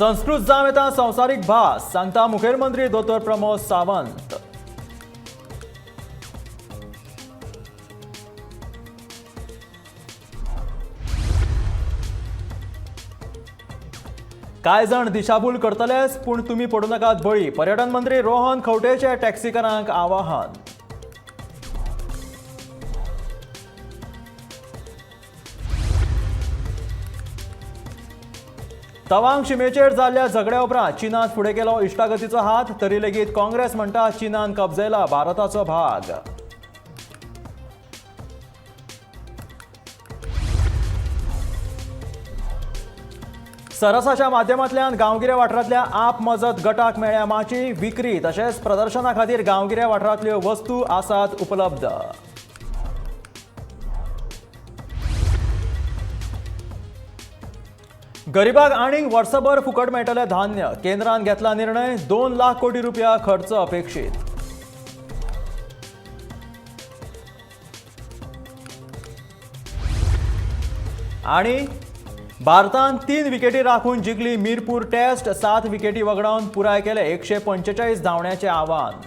संस्कृत जाम येता संवसारीक भास सांगता मुखेलमंत्री दोतोर प्रमोद सावंत। कांय जण दिशाभूल करतलेच पूण तुमी पडू नाकात बळी, पर्यटन मंत्री रोहन खंवटेचे टॅक्सीकारांक आवाहन। तवांग शिमेचेर जाल्ल्या झगड्या उपरांत चीनान फुडें केलो इश्टागतीचो हात, तरी लेगीत काँग्रेस म्हणटा चीनान कबजयला भारताचो भाग। सरसाच्या माध्यमांतल्यान गांवगिऱ्या वाठारांतल्या आप मजत गटाक मेळ्ळ्या माची विक्री तशेंच प्रदर्शना खातीर गांवगिऱ्या वाठारांतल्यो वस्तू आसात उपलब्ध। गरीबाक आनीक वर्सभर फुकट मेळटलें धान्य, केंद्रान घेतला निर्णय, 2 लाख कोटी रुपया खर्च अपेक्षीत। आणि भारतान 3 विकेटी राखून जिखली मीरपूर टेस्ट, 7 विकेटी वगडावन पुराय केले 145 धांवड्यांचें आव्हान।